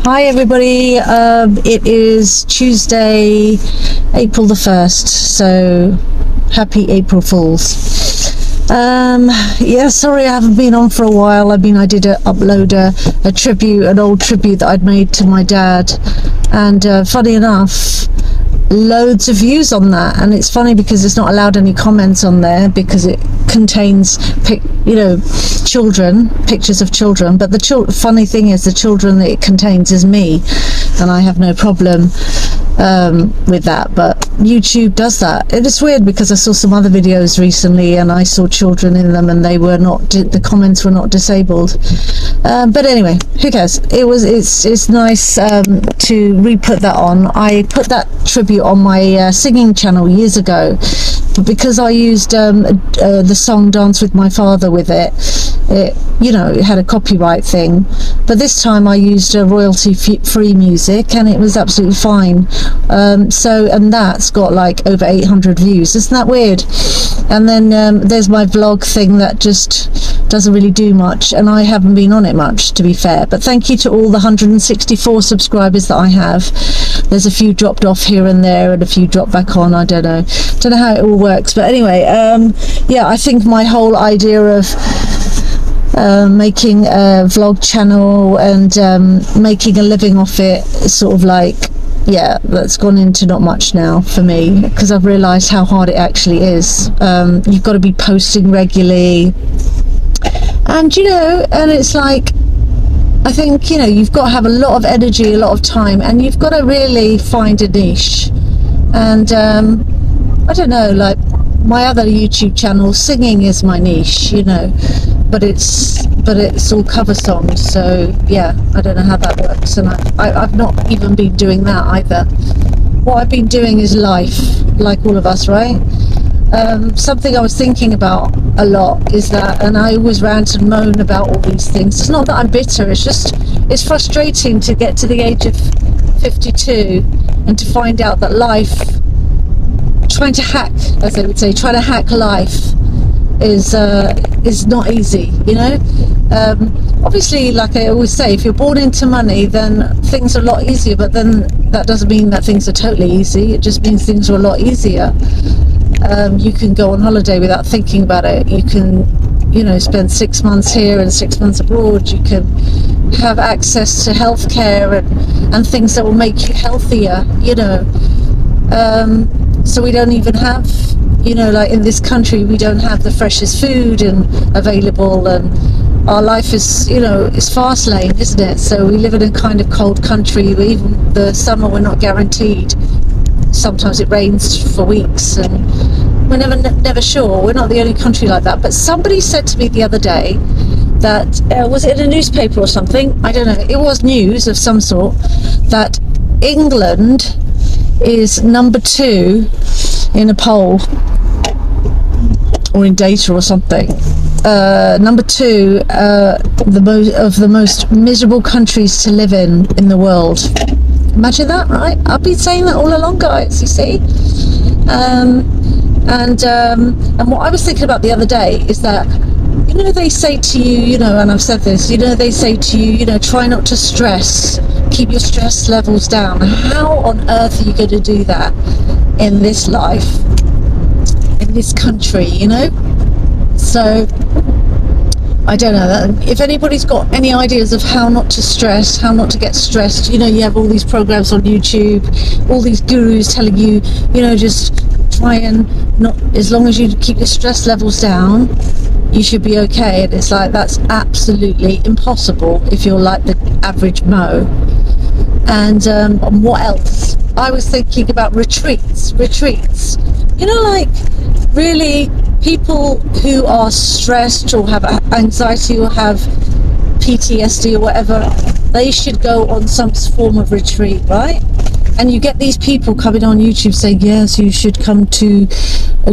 Hi everybody, it is Tuesday, April the 1st, so happy April Fools. Yeah, sorry I haven't been on for a while. I did upload a tribute, an old tribute that I'd made to my dad, and funny enough, loads of views on that. And it's funny because it's not allowed any comments on there because it contains pictures of children, but the funny thing is the children that it contains is me, and I have no problem with that, but YouTube does that. It is weird because I saw some other videos recently and I saw children in them and they were not, the comments were not disabled, but anyway, who cares. It's nice to re-put that on. I put that tribute on my singing channel years ago, but because I used the song Dance With My Father with it had a copyright thing, but this time I used royalty free music and it was absolutely fine. And that's got like over 800 views. Isn't that weird? And then there's my vlog thing that just doesn't really do much, and I haven't been on it much, to be fair, but thank you to all the 164 subscribers that I have. There's a few dropped off here and there and a few dropped back on. I don't know how it all works, but anyway, yeah, I think my whole idea of making a vlog channel and making a living off it, sort of like, yeah, that's gone into not much now for me, because I've realized how hard it actually is. You've got to be posting regularly, and and it's like, I think you've got to have a lot of energy, a lot of time, and you've got to really find a niche. And I don't know, like my other YouTube channel, singing is my niche, but it's all cover songs, so yeah, I don't know how that works, and I've not even been doing that either. What I've been doing is life, like all of us, right? Something I was thinking about a lot is that, and I always rant and moan about all these things, it's not that I'm bitter, it's frustrating to get to the age of 52 and to find out that life, trying to hack, as they would say, trying to hack life is not easy, obviously, like I always say, if you're born into money, then things are a lot easier, but then that doesn't mean that things are totally easy. It just means things are a lot easier. You can go on holiday without thinking about it. You can spend 6 months here and 6 months abroad. You can have access to healthcare and things that will make you healthier, so we don't even have, like in this country, we don't have the freshest food available, and our life is, is fast lane, isn't it? So we live in a kind of cold country. Even the summer, we're not guaranteed. Sometimes it rains for weeks, and we're never sure. We're not the only country like that. But somebody said to me the other day that, was it in a newspaper or something? I don't know. It was news of some sort, that England is number 2 in a poll, or in data or something. Number 2, the most miserable countries to live in the world. Imagine that, right? I've been saying that all along, guys, you see. And what I was thinking about the other day is that, they say to you, and I've said this, they say to you, try not to stress, keep your stress levels down. How on earth are you going to do that in this life, in this country, So I don't know. If anybody's got any ideas of how not to stress, how not to get stressed, you have all these programs on YouTube, all these gurus telling you, just try and not, as long as you keep your stress levels down, you should be okay. And it's like, that's absolutely impossible if you're like the average Mo. And what else? I was thinking about retreats, like really, people who are stressed or have anxiety or have PTSD or whatever, they should go on some form of retreat, right? And you get these people coming on YouTube saying, yes, you should come to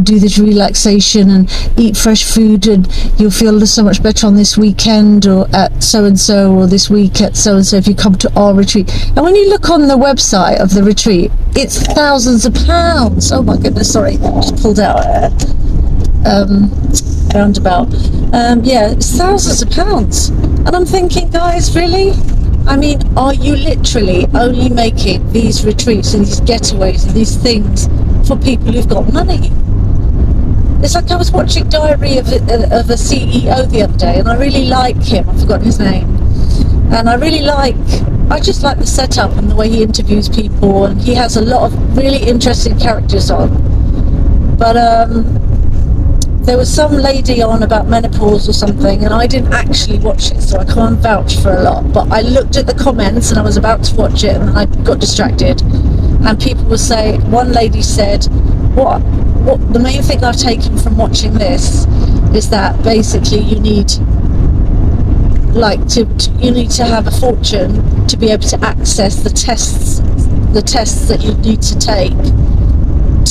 do this relaxation and eat fresh food, and you'll feel so much better on this weekend or at so-and-so, or this week at so-and-so if you come to our retreat. And when you look on the website of the retreat, it's thousands of pounds. Oh my goodness, sorry, just pulled out roundabout. Yeah, it's thousands of pounds. And I'm thinking, guys, really? I mean, are you literally only making these retreats and these getaways and these things for people who've got money? It's like I was watching Diary of a CEO the other day, and I really like him. I've forgotten his name. And I just like the setup and the way he interviews people, and he has a lot of really interesting characters on. But there was some lady on about menopause or something, and I didn't actually watch it, so I can't vouch for a lot. But I looked at the comments, and I was about to watch it, and I got distracted. And people were saying, one lady said, what the main thing I've taken from watching this is that basically you need to have a fortune to be able to access the tests that you need to take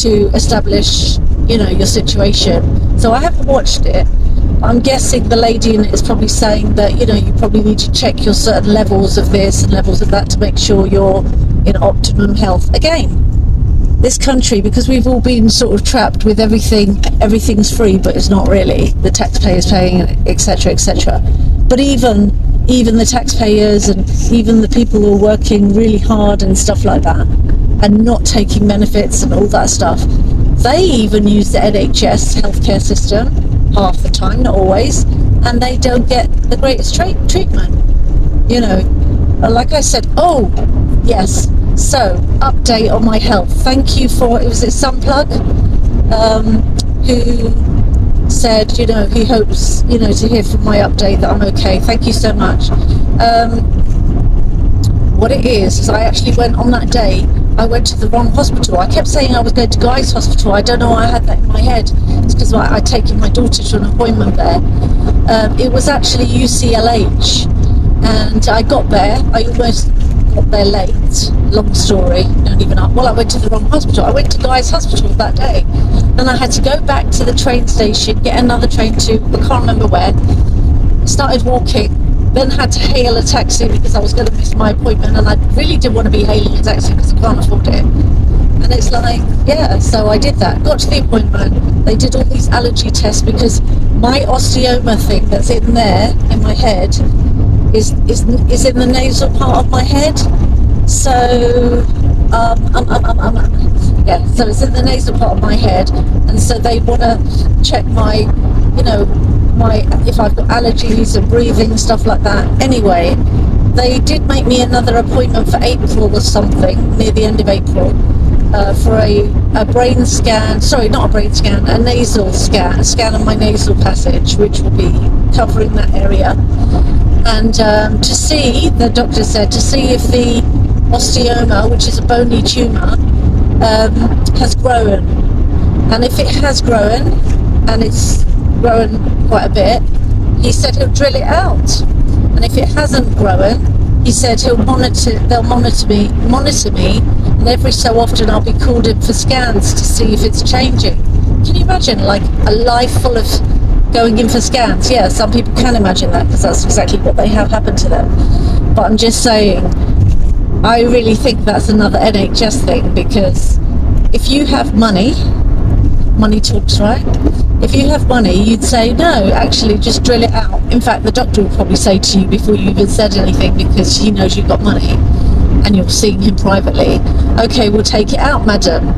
to establish, your situation. So I haven't watched it. I'm guessing the lady in it is probably saying that, you probably need to check your certain levels of this and levels of that to make sure you're in optimum health. Again, this country, because we've all been sort of trapped with everything's free, but it's not really. The taxpayers paying, etc., etc. But even the taxpayers and even the people who are working really hard and stuff like that and not taking benefits and all that stuff, they even use the NHS healthcare system half the time, not always, and they don't get the greatest treatment. Like I said, yes. So, update on my health. Thank you for, was it Sunplug, who said, he hopes, to hear from my update that I'm okay. Thank you so much. What it is I actually went on that day, I went to the wrong hospital. I kept saying I was going to Guy's Hospital. I don't know why I had that in my head. It's because I'd taken my daughter to an appointment there. It was actually UCLH. And I got there, I almost got there late. Long story, don't even know. Well, I went to the wrong hospital. I went to Guy's Hospital that day. Then I had to go back to the train station, get another train to, I can't remember where. Started walking, then had to hail a taxi because I was going to miss my appointment, and I really didn't want to be hailing a taxi because I can't afford it. And it's like, so I did that. Got to the appointment. They did all these allergy tests because my osteoma thing that's in there, in my head, is in the nasal part of my head. So so it's in the nasal part of my head, and so they want to check my if I've got allergies and breathing and stuff like that. Anyway, they did make me another appointment for April or something, near the end of April, for a brain scan, sorry, not a brain scan, a nasal scan, a scan of my nasal passage, which will be covering that area. And to see, the doctor said, to see if the osteoma, which is a bony tumour, has grown. And if it has grown, and it's grown quite a bit, he said he'll drill it out. And if it hasn't grown, he said they'll monitor me, and every so often I'll be called in for scans to see if it's changing. Can you imagine, like, a life full of going in for scans? Yeah, some people can imagine that because that's exactly what they have happened to them. But I'm just saying, I really think that's another NHS thing, because if you have money talks, right? If you have money, you'd say, no, actually, just drill it out. In fact, the doctor will probably say to you before you even said anything, because he knows you've got money and you're seeing him privately, okay, we'll take it out, madam.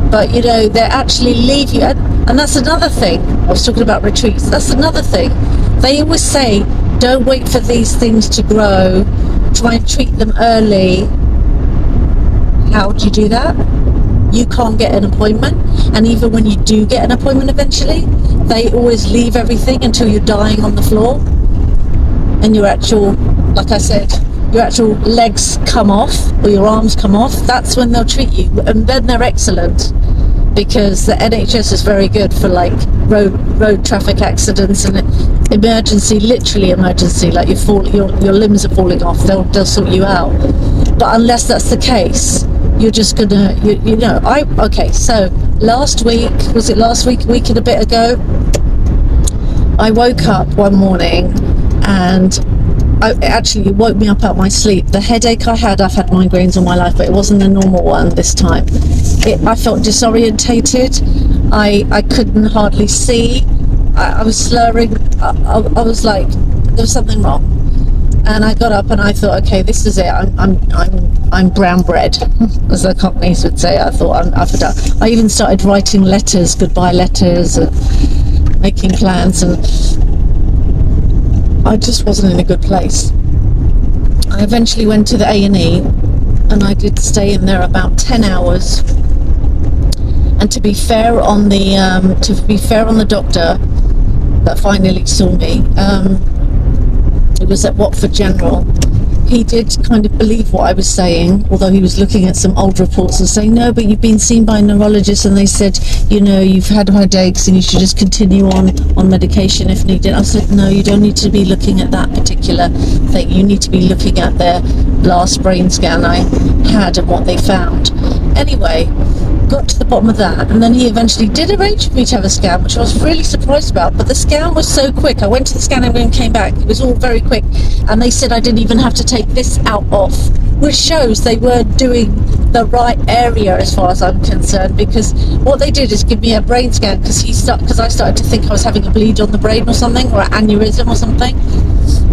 But, they actually leave you. And that's another thing. I was talking about retreats. That's another thing. They always say, don't wait for these things to grow. Try and treat them early. How do you do that? You can't get an appointment, and even when you do get an appointment eventually, they always leave everything until you're dying on the floor, and your actual, like I said, your actual legs come off or your arms come off. That's when they'll treat you, and then they're excellent, because the NHS is very good for like road traffic accidents and literally emergency, like your limbs are falling off, they'll sort you out. But unless that's the case, you're just gonna, okay, so last week a week and a bit ago, I woke up one morning and it woke me up out of my sleep. The headache I've had migraines all my life, but it wasn't a normal one this time. I felt disorientated. I couldn't hardly see. I was slurring. I was like, there was something wrong. And I got up and I thought, okay, this is it. I'm brown bread, as the Cockneys would say. I thought I even started writing letters, goodbye letters, and making plans, and I just wasn't in a good place. I eventually went to the A&E, and I did stay in there about 10 hours. And to be fair on the doctor that finally saw me, it was at Watford General. He did kind of believe what I was saying, although he was looking at some old reports and saying, no, but you've been seen by a neurologist and they said, you know, you've had headaches and you should just continue on medication if needed. I said, no, you don't need to be looking at that particular thing. You need to be looking at their last brain scan I had and what they found. Anyway, got to the bottom of that, and then he eventually did arrange for me to have a scan, which I was really surprised about. But the scan was so quick. I went to the scanning room and came back. It was all very quick, and they said I didn't even have to take this out off, which shows they were doing the right area as far as I'm concerned, because what they did is give me a brain scan because I started to think I was having a bleed on the brain or something, or an aneurysm or something.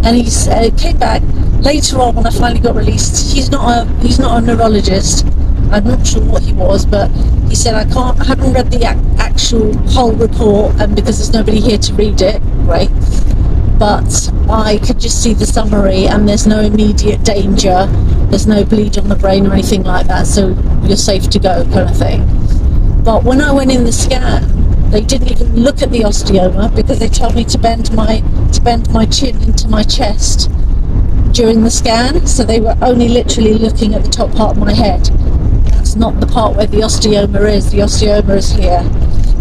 And he came back later on when I finally got released. He's not a neurologist. I'm not sure what he was, but he said I haven't read the actual whole report, and because there's nobody here to read it, right? But I could just see the summary, and there's no immediate danger, there's no bleed on the brain or anything like that, so you're safe to go, kind of thing. But when I went in the scan, they didn't even look at the osteoma, because they told me to bend my chin into my chest during the scan, so they were only literally looking at the top part of my head. That's not the part where the osteoma is. The osteoma is here.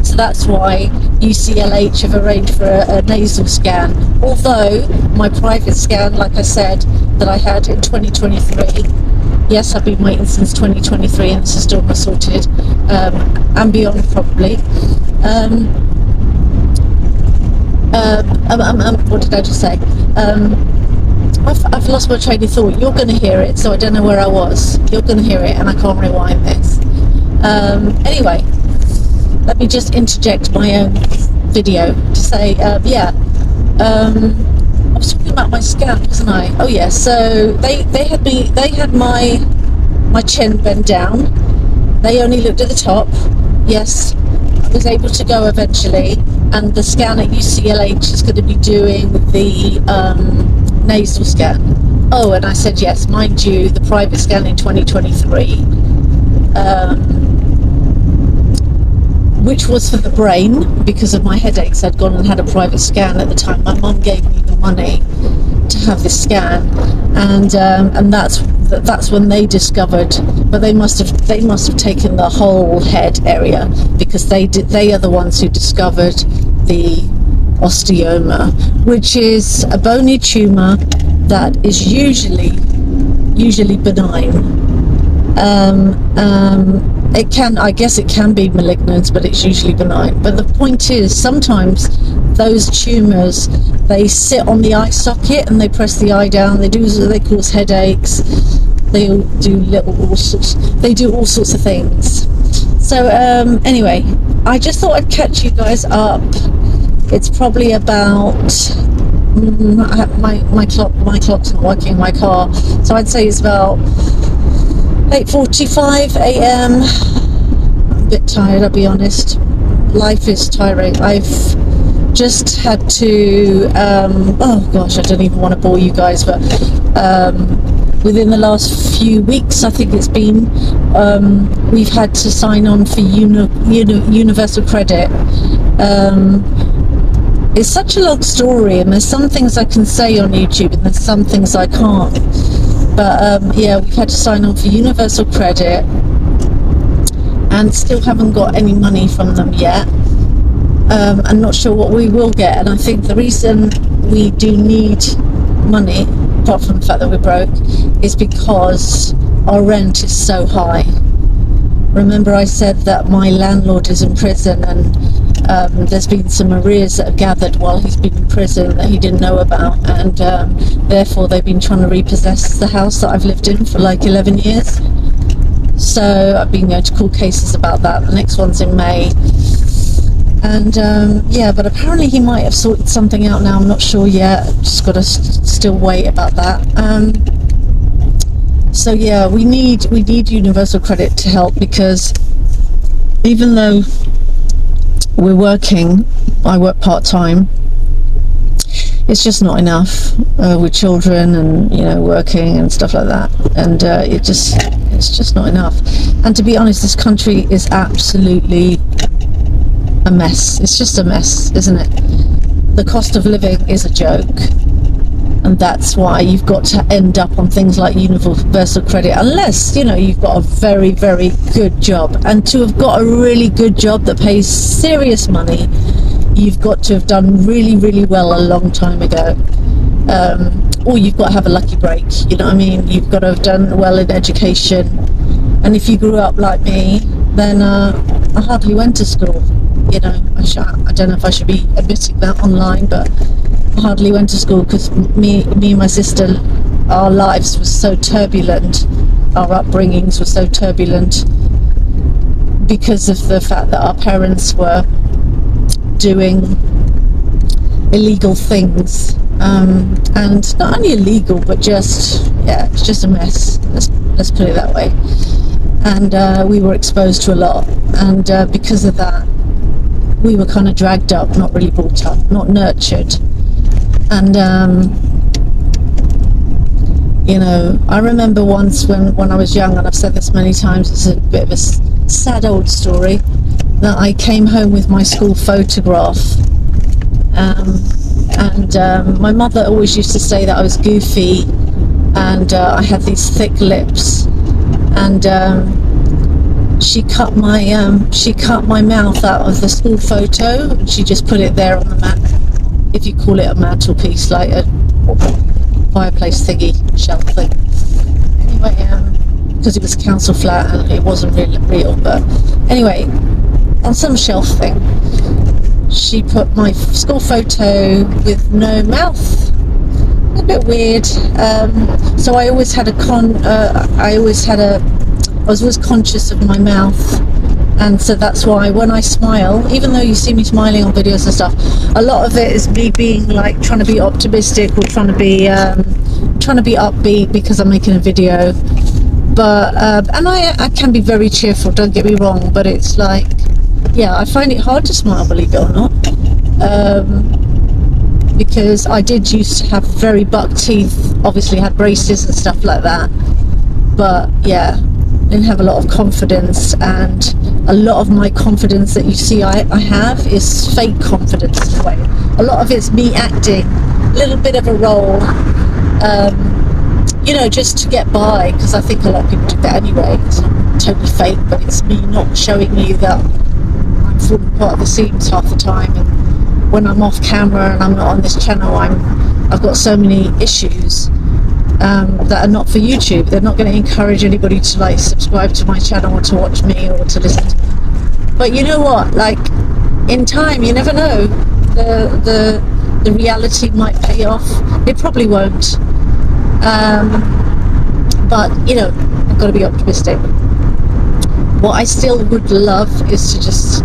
So that's why UCLH have arranged for a nasal scan. Although my private scan, like I said, that I had in 2023, yes, I've been waiting since 2023 and this is still not sorted, and beyond probably. What did I just say? I've lost my train of thought. You're going to hear it, so I don't know where I was. You're going to hear it, and I can't rewind this. Anyway, let me just interject my own video to say, I was talking about my scan, wasn't I? Oh yeah. So they had my chin bent down. They only looked at the top. Yes, I was able to go eventually, and the scan at UCLH is going to be doing the nasal scan. Oh, and I said yes, mind you, the private scan in 2023, which was for the brain because of my headaches. I'd gone and had a private scan at the time. My mum gave me the money to have this scan, and that's when they discovered. But they must have taken the whole head area, because they are the ones who discovered the osteoma, which is a bony tumor that is usually benign. I guess it can be malignant, but it's usually benign. But the point is, sometimes those tumors, they sit on the eye socket and they press the eye down. They cause headaches. They do all sorts of things. So anyway, I just thought I'd catch you guys up. It's probably about my clock's not working in my car, so I'd say it's about 8:45 a.m. I'm a bit tired, I'll be honest. Life is tiring. I've just had to oh gosh, I don't even want to bore you guys, but within the last few weeks, I think it's been, we've had to sign on for universal credit. It's such a long story, and there's some things I can say on YouTube and there's some things I can't. But yeah, we've had to sign on for universal credit and still haven't got any money from them yet. I'm not sure what we will get, and I think the reason we do need money, apart from the fact that we're broke, is because our rent is so high. Remember I said that my landlord is in prison, and there's been some arrears that have gathered while he's been in prison that he didn't know about, and therefore they've been trying to repossess the house that I've lived in for like 11 years. So I've been going to court cases about that. The next one's in May. And yeah, but apparently he might have sorted something out now. I'm not sure yet. Just got to still wait about that. So yeah, we need universal credit to help, because even though we're working, I work part-time, it's just not enough with children and, you know, working and stuff like that, and it's just not enough. And to be honest, this country is absolutely a mess. It's just a mess, isn't it? The cost of living is a joke, and that's why you've got to end up on things like universal credit, unless, you know, you've got a very, very good job. And to have got a really good job that pays serious money, you've got to have done really, really well a long time ago, or you've got to have a lucky break, you know what I mean? You've got to have done well in education. And if you grew up like me, then I hardly went to school, you know. I don't know if I should be admitting that online, but I hardly went to school because me and my sister, our lives were so turbulent, our upbringings were so turbulent, because of the fact that our parents were doing illegal things, and not only illegal, but just, yeah, it's just a mess, let's put it that way. And we were exposed to a lot, and because of that, we were kind of dragged up, not really brought up, not nurtured. And you know, I remember once when I was young, and I've said this many times, it's a bit of a sad old story, that I came home with my school photograph, and my mother always used to say that I was goofy, and I had these thick lips, and she cut my mouth out of the school photo, and she just put it there on the mat, if you call it a mantelpiece, like a fireplace thingy, shelf thing. Anyway, because it was a council flat and it wasn't really real, but anyway, on some shelf thing, she put my school photo with no mouth. A bit weird. So I always had I was always conscious of my mouth, and so that's why when I smile, even though you see me smiling on videos and stuff, a lot of it is me being like trying to be optimistic, or trying to be upbeat because I'm making a video. But and I can be very cheerful, don't get me wrong, but it's like, yeah, I find it hard to smile, believe it or not, because I did used to have very buck teeth, obviously had braces and stuff like that, but yeah, didn't have a lot of confidence, and a lot of my confidence that you see I have is fake confidence in a way. A lot of it's me acting a little bit of a role, you know, just to get by, because I think a lot of people do that anyway. It's not totally fake, but it's me not showing you that I'm falling apart at the seams half the time, and when I'm off camera and I'm not on this channel, I've got so many issues that are not for YouTube. They're not going to encourage anybody to like subscribe to my channel or to watch me or to listen to me. But you know what, like, in time, you never know, the reality might pay off. It probably won't, but you know, I've got to be optimistic. What I still would love is to just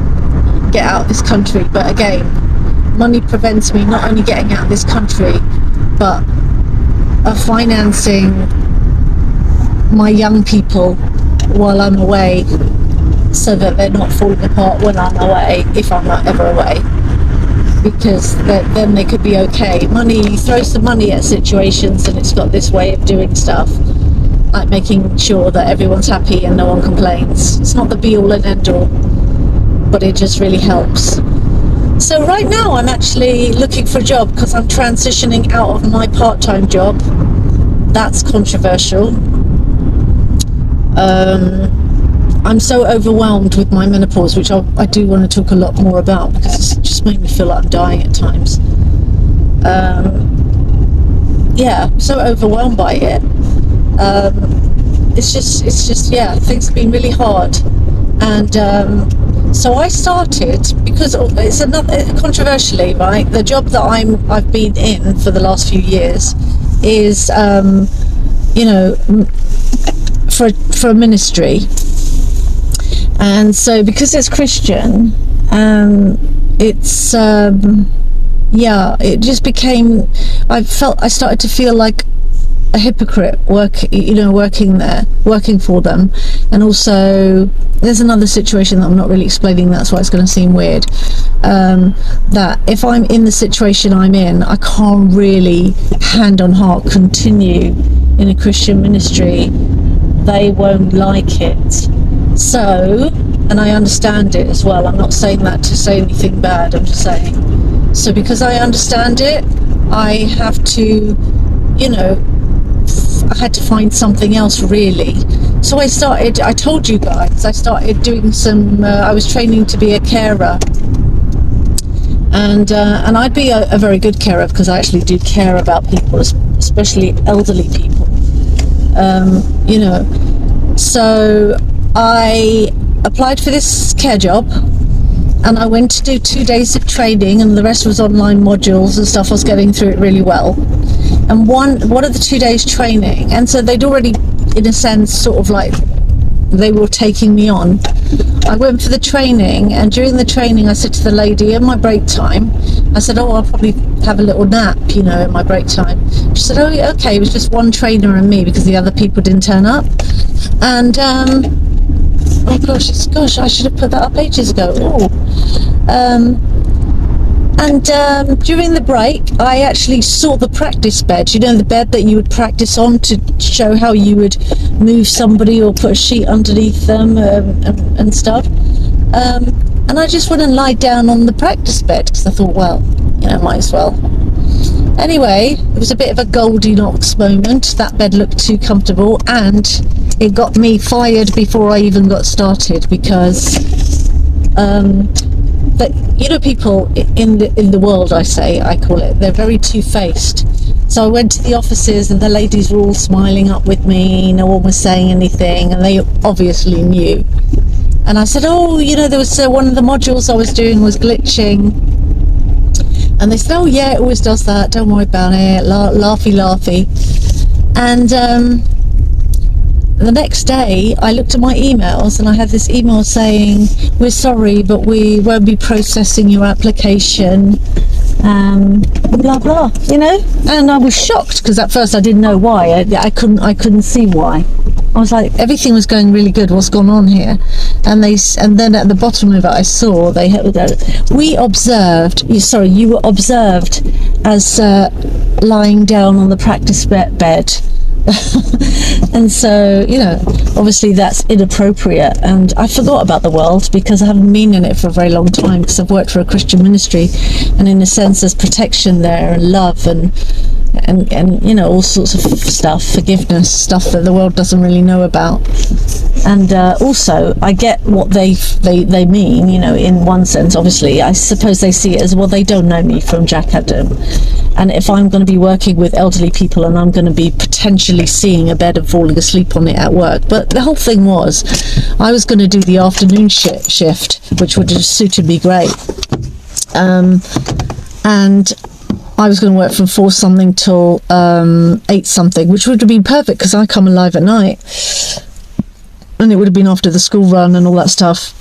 get out of this country, but again, money prevents me not only getting out of this country, but of financing my young people while I'm away, so that they're not falling apart when I'm away, if I'm not ever away, because then they could be okay. Money, throw some money at situations, and it's got this way of doing stuff, like making sure that everyone's happy and no one complains. It's not the be all and end all, but it just really helps. So right now I'm actually looking for a job, because I'm transitioning out of my part-time job. That's controversial. I'm so overwhelmed with my menopause, which I do want to talk a lot more about, because it's just made me feel like I'm dying at times. Yeah, I'm so overwhelmed by it. It's just yeah, things have been really hard, and so I started, because it's another, controversially, right, the job that I've been in for the last few years is you know, for a ministry, and so because it's Christian, it's it just became, I started to feel like a hypocrite working there, working for them. And also there's another situation that I'm not really explaining, that's why it's going to seem weird, that if I'm in the situation I'm in, I can't really hand on heart continue in a Christian ministry. They won't like it. So, and I understand it as well, I'm not saying that to say anything bad, I'm just saying, so because I understand it, I have to, I had to find something else really. So I told you guys, I started doing some, I was training to be a carer. And I'd be a very good carer, because I actually do care about people, especially elderly people. So I applied for this care job, and I went to do 2 days of training, and the rest was online modules and stuff. I was getting through it really well. And one of the 2 days training, and so they'd already, in a sense, sort of like, they were taking me on. I went for the training, and during the training I said to the lady in my break time, I said, I'll probably have a little nap, in my break time. She said, oh yeah, okay. It was just one trainer and me, because the other people didn't turn up. And oh gosh, I should have put that up ages ago. And during the break, I actually saw the practice bed, the bed that you would practice on to show how you would move somebody or put a sheet underneath them and stuff. And I just went and lied down on the practice bed, because I thought, well, might as well. Anyway, it was a bit of a Goldilocks moment. That bed looked too comfortable, and it got me fired before I even got started, because but people in the world, I call it, they're very two-faced. So I went to the offices, and the ladies were all smiling up with me, no one was saying anything, and they obviously knew. And I said, oh, there was one of the modules I was doing was glitching, and they said, oh yeah, it always does that, don't worry about it, laughy. And the next day I looked at my emails, and I had this email saying, we're sorry, but we won't be processing your application, blah blah, and I was shocked, because at first I didn't know why. I couldn't see why. I was like, everything was going really good, what's gone on here? And then at the bottom of it I saw they had, you were observed as lying down on the practice bed. And so, obviously that's inappropriate, and I forgot about the world, because I haven't been in it for a very long time, because I've worked for a Christian ministry, and in a sense there's protection there, and love, and all sorts of stuff, forgiveness, stuff that the world doesn't really know about. And also I get what they mean, in one sense. Obviously I suppose they see it as, well, they don't know me from Jack Adam, and if I'm going to be working with elderly people, and I'm going to be potentially seeing a bed and falling asleep on it at work. But the whole thing was, I was going to do the afternoon shift, which would have suited me great, and I was going to work from 4 something till 8 something, which would have been perfect, because I come alive at night, and it would have been after the school run and all that stuff.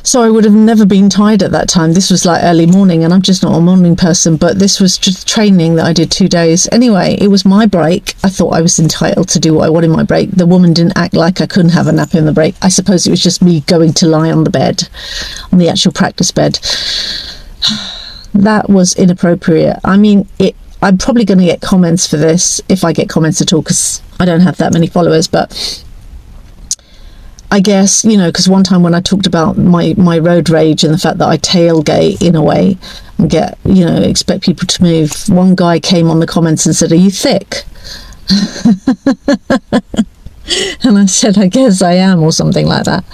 So I would have never been tired at that time. This was like early morning, and I'm just not a morning person, but this was just training that I did 2 days. Anyway, it was my break. I thought I was entitled to do what I wanted in my break. The woman didn't act like I couldn't have a nap in the break. I suppose it was just me going to lie on the bed, on the actual practice bed. That was inappropriate. I mean, I'm probably going to get comments for this, if I get comments at all, because I don't have that many followers, but I guess, because one time when I talked about my road rage and the fact that I tailgate in a way and expect people to move, one guy came on the comments and said, are you thick? And I said, I guess I am, or something like that.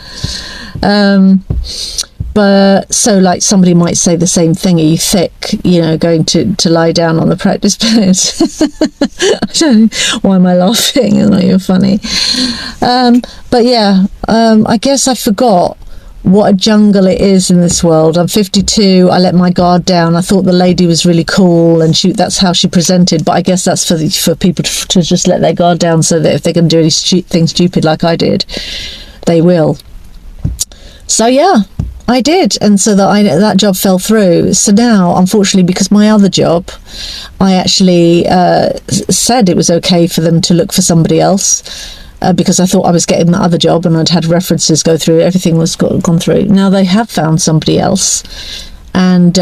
But so, like, somebody might say the same thing, are you thick, going to lie down on the practice bed? I don't know, why am I laughing? I know you're funny. But yeah, I guess I forgot what a jungle it is in this world. I'm 52, I let my guard down. I thought the lady was really cool, and that's how she presented, but I guess that's for people to just let their guard down, so that if they're going to do anything stupid like I did, they will. So yeah, I did, and so that job fell through. So now, unfortunately, because my other job, I actually said it was okay for them to look for somebody else, because I thought I was getting the other job and I'd had references go through, everything was gone through. Now they have found somebody else, and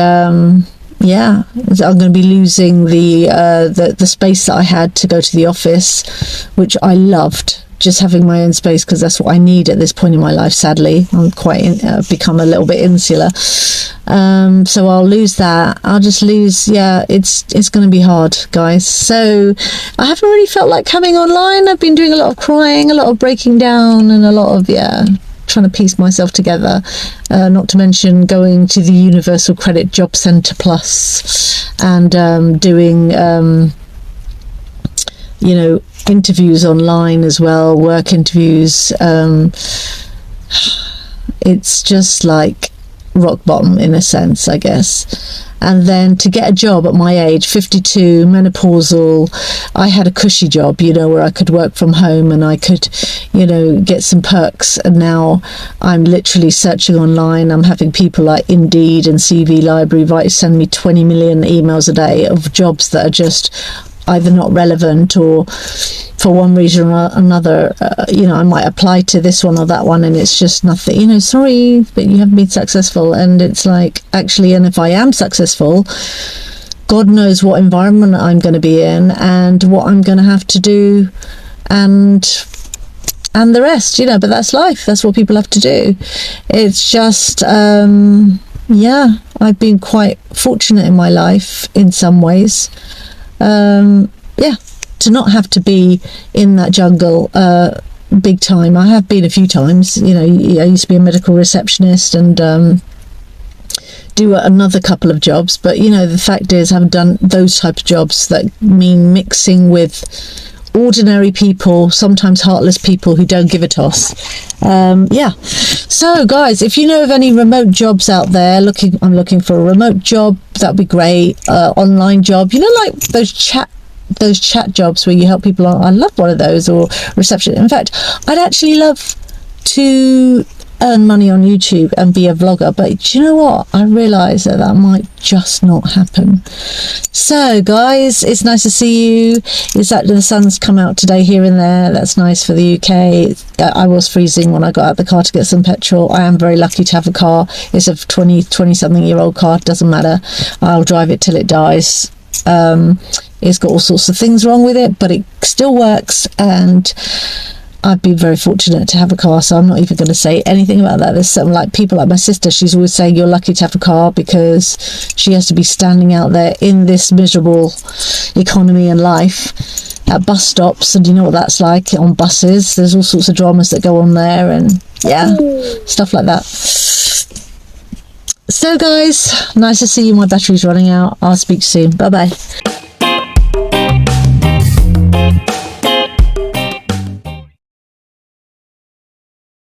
yeah, I'm going to be losing the space that I had to go to the office, which I loved. Just having my own space, because that's what I need at this point in my life. Sadly, I'm quite become a little bit insular, so I'll lose that. I'll just lose. Yeah, it's going to be hard, guys. So I haven't really felt like coming online. I've been doing a lot of crying, a lot of breaking down, and a lot of trying to piece myself together, not to mention going to the Universal Credit Job Centre Plus and doing interviews online as well, work interviews. It's just like rock bottom in a sense, I guess. And then to get a job at my age, 52, menopausal, I had a cushy job, where I could work from home and I could, get some perks. And now I'm literally searching online. I'm having people like Indeed and CV Library send me 20 million emails a day of jobs that are just either not relevant, or for one reason or another, I might apply to this one or that one and it's just nothing, sorry, but you haven't been successful. And it's like, actually, and if I am successful, God knows what environment I'm going to be in and what I'm going to have to do, and the rest, but that's life. That's what people have to do. It's just, I've been quite fortunate in my life in some ways. To not have to be in that jungle big time. I have been a few times. I used to be a medical receptionist and do another couple of jobs, but the fact is I've done those type of jobs that mean mixing with ordinary people, sometimes heartless people who don't give a toss. So guys, if you know of any remote jobs out there, I'm looking for a remote job, that'd be great. Online job, like those chat jobs where you help people on. I love one of those, or reception. In fact, I'd actually love to earn money on YouTube and be a vlogger, but do you know what, I realise that might just not happen. So guys, it's nice to see you. It's that the sun's come out today here and there. That's nice for the UK. I was freezing when I got out the car to get some petrol. I am very lucky to have a car. It's a 20 something year old car. It doesn't matter, I'll drive it till it dies. It's got all sorts of things wrong with it, but it still works, and I've been very fortunate to have a car, so I'm not even going to say anything about that. There's some people like my sister, she's always saying you're lucky to have a car because she has to be standing out there in this miserable economy and life at bus stops, and you know what that's like on buses. There's all sorts of dramas that go on there, and stuff like that. So guys, nice to see you. My battery's running out. I'll speak soon. Bye bye.